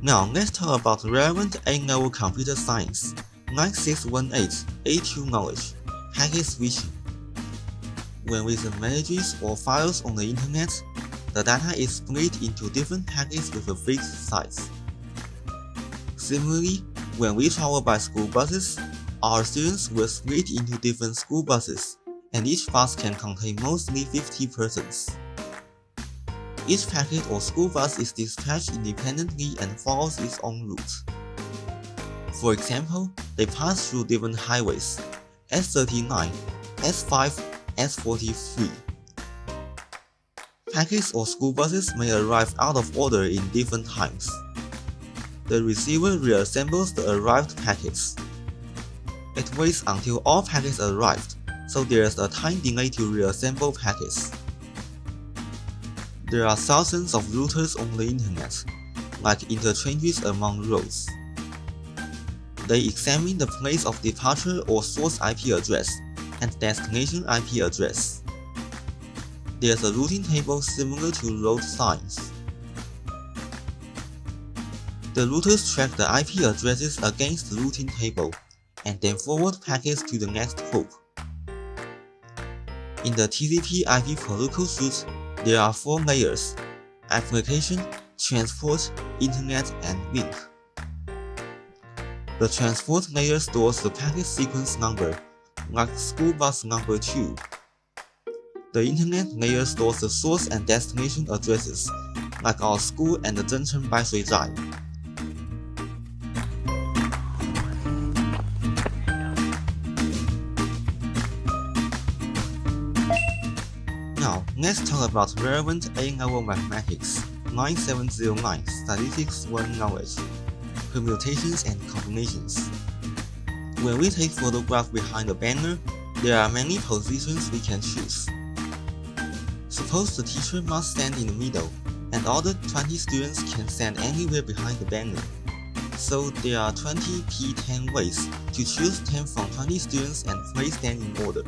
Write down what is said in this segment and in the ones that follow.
Now let's talk about relevant A-level computer science 9618 A2 knowledge, packet switching. When we send messages or files on the internet, the data is split into different packets with a fixed size. Similarly, when we travel by school buses, our students will split into different school buses, and each bus can contain mostly 50 persons. Each packet or school bus is dispatched independently and follows its own route. For example, they pass through different highways, S39, S5, S43. Packets or school buses may arrive out of order in different times. The receiver reassembles the arrived packets. It waits until all packets arrived, so there is a time delay to reassemble packets. There are thousands of routers on the internet, like interchanges among roads. They examine the place of departure or source IP address and destination IP address. There's a routing table similar to road signs. The routers track the IP addresses against the routing table and then forward packets to the next hop. In the TCP/IP protocol suite, there are 4 layers: application, transport, internet, and link. The transport layer stores the packet sequence number, like school bus number 2. The internet layer stores the source and destination addresses, like our school and the Zengcheng Baishuizhai. Now, let's talk about relevant A-level mathematics 9709 Statistics 1 knowledge, Permutations and Combinations. When we take photograph behind a banner, there are many positions we can choose. Suppose the teacher must stand in the middle, and all the 20 students can stand anywhere behind the banner. So there are 20 P10 ways to choose 10 from 20 students and place them in order.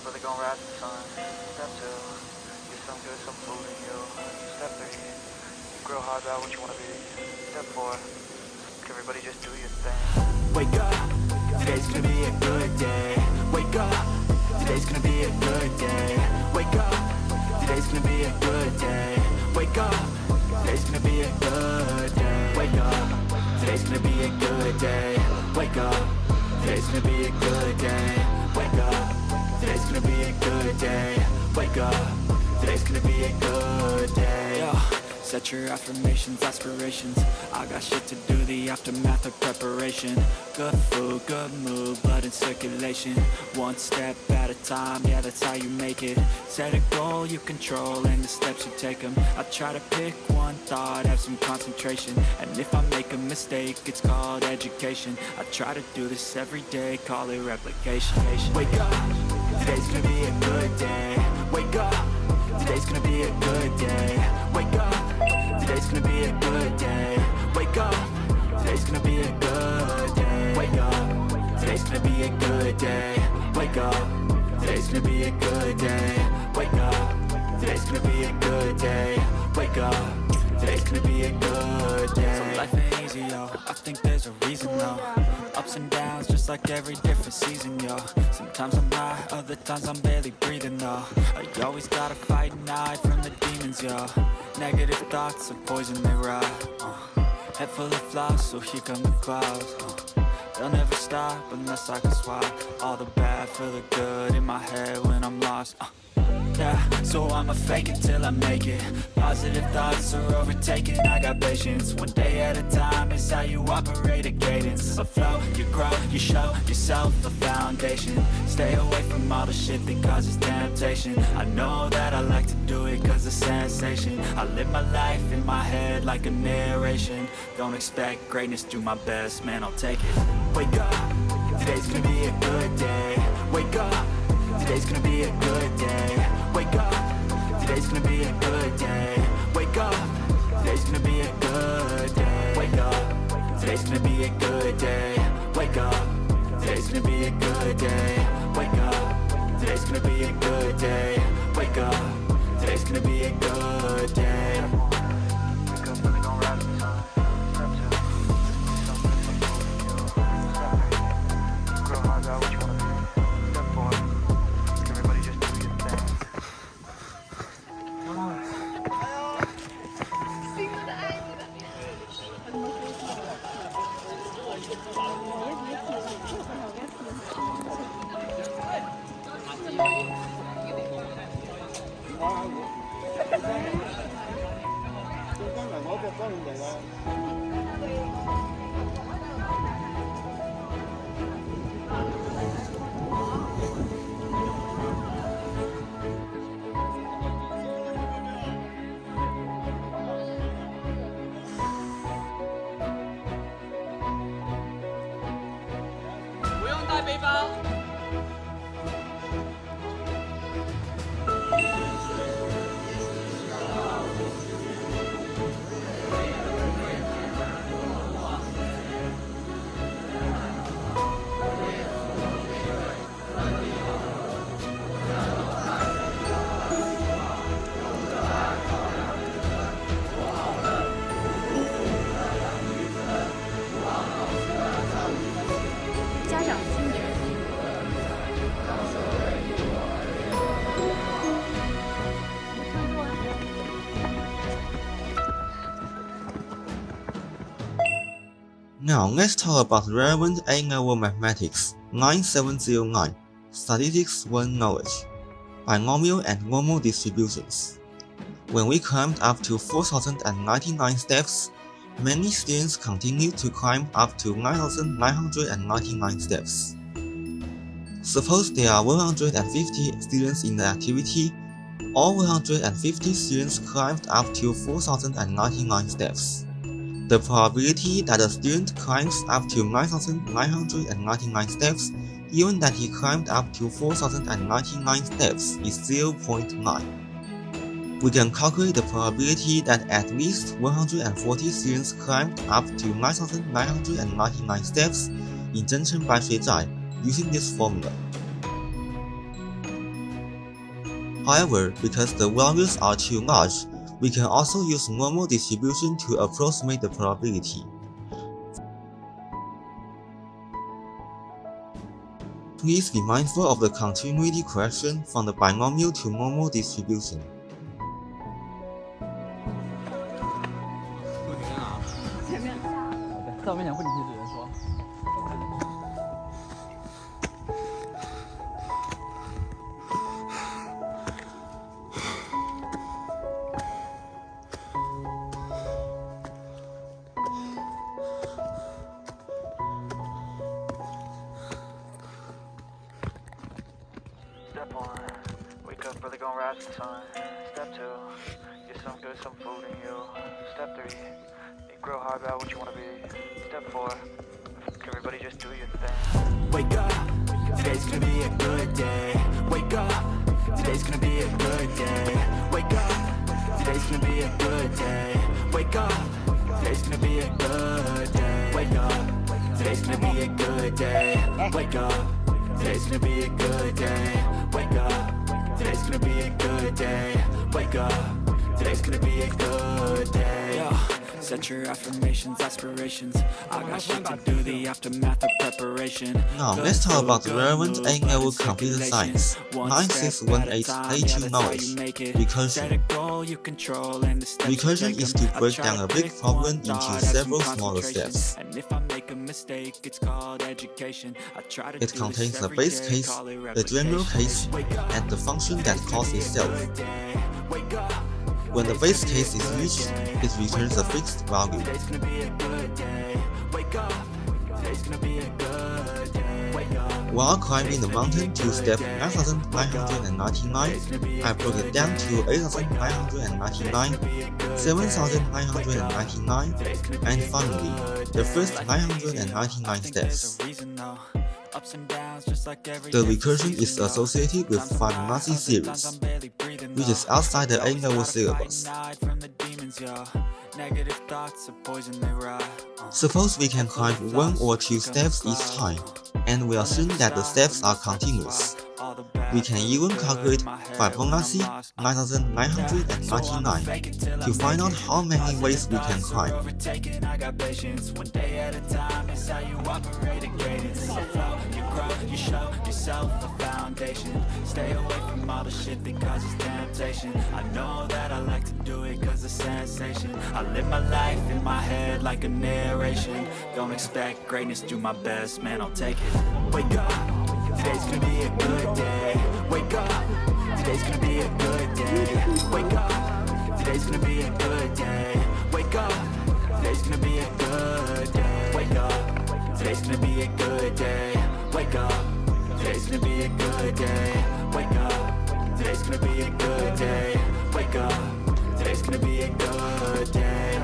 Really gonna rise the sun. Step 2, get some good, some food in you. Step 3, grow hard about what you wanna be. Step 4, everybody just do your thing. Wake up, today's gonna be a good day. Wake up, today's gonna be a good day. Wake up, today's gonna be a good day. Wake up, today's gonna be a good day. Wake up, today's gonna be a good day. Wake up, today's gonna be a good day. Wake up, today's gonna be a good day. Wake up, today's gonna be a good day. Yo, set your affirmations, aspirations. I got shit to do, the aftermath of preparation. Good food, good mood, blood in circulation. One step at a time, yeah, that's how you make it. Set a goal you control and the steps you take them. I try to pick one thought, have some concentration. And if I make a mistake, it's called education. I try to do this every day, call it replication. Wake up, today's gonna be a good day. Wake up, today's gonna be a good day. Wake up, today's gonna be a good day. Wake up, today's gonna be a good day. Wake up, today's gonna be a good day. Wake up, today's gonna be a good day. Wake up, today's gonna be a good day. Wake up, today's gonna be a good day. So life ain't easy, yo, I think there's a reason, though. Ups and downs, just like every different season, yo. Sometimes I'm high, other times I'm barely breathing, though. I always gotta fight and hide from the demons, yo. Negative thoughts are poison, they rot. Head full of flies, so here come the clouds. They'll never stop unless I can swap all the bad for the good in my head when I'm lost. Yeah, so I'ma fake it till I make it. Positive thoughts are overtaken, I got patience. One day at a time is how you operate a cadence. A flow, you grow, you show yourself a foundation. Stay away from all the shit that causes temptation. I know that I like to do it cause it's sensation. I live my life in my head like a narration. Don't expect greatness, do my best, man, I'll take it. Wake up, today's gonna be a good day. Wake up, today's gonna be a good day. Wake up, today's gonna be a good day. Wake up, today's gonna be a good day. Wake up, today's gonna be a good day. Wake up, today's gonna be a good day. Wake up, today's gonna be a good day. Wake up, today's gonna be a good day. Wake up, really gon' rise with the sun. Step 2, do something for you. Step 3, grow hard about what you wanna be. Step 4, everybody just do your thing. Now let's talk about relevant A-level mathematics 9709 Statistics 1 Knowledge Binomial and Normal Distributions. When we climbed up to 4,099 steps, many students continued to climb up to 9,999 steps. Suppose there are 150 students in the activity. All 150 students climbed up to 4,099 steps. The probability that a student climbs up to 9,999 steps, even that he climbed up to 4,099 steps, is 0.9. We can calculate the probability that at least 140 students climbed up to 9,999 steps in Zengcheng Baishuizhai using this formula. However, because the values are too large, we can also use normal distribution to approximate the probability. Please be mindful of the continuity correction from the binomial to normal distribution. Step 1, wake up, really gon' rise with the sun. Step 2, get some good, some food in you. Step 3, grow hard about what you wanna be. Step 4, everybody just do your thing. Wake up, today's gonna be a good day. Wake up, today's gonna be a good day. Wake up, today's gonna be a good day. Wake up, today's gonna be a good day. Wake up, today's gonna be a good day. Wake up, today's gonna be a good day. Wake up, today's gonna be a good day. Wake up, today's gonna be a good day. Set your affirmations, aspirations. I got shit to do, the aftermath of preparation. Now let's talk about the relevant A-level computer science. 9618A2 knowledge. Recursion. Recursion is to break down a big problem into several smaller steps. It contains the base case, the general case, and the function that calls itself. When the base case is reached, it returns a fixed value. While climbing the mountain to step 9999, I broke it down to 8999, 7999, and finally, the first 999 steps. The recursion is associated with Fibonacci series, which is outside the A-level syllabus. Suppose we can climb 1 or 2 steps each time, and we assume that the steps are continuous. We can even calculate Fibonacci 9999 to find out how many ways we can climb. You show yourself a foundation. Stay away from all the shit that causes temptation. I know that I like to do it cause it's sensation. I live my life in my head like a narration. Don't expect greatness, do my best, man, I'll take it. Wake up, today's gonna be a good day. Wake up, today's gonna be a good day. Wake up, today's gonna be a good day. Wake up, today's gonna be a good day. Wake up, today's gonna be a good day. Wake up, today's gonna be a good day. Wake up, today's gonna be a good day. Wake up, today's gonna be a good day.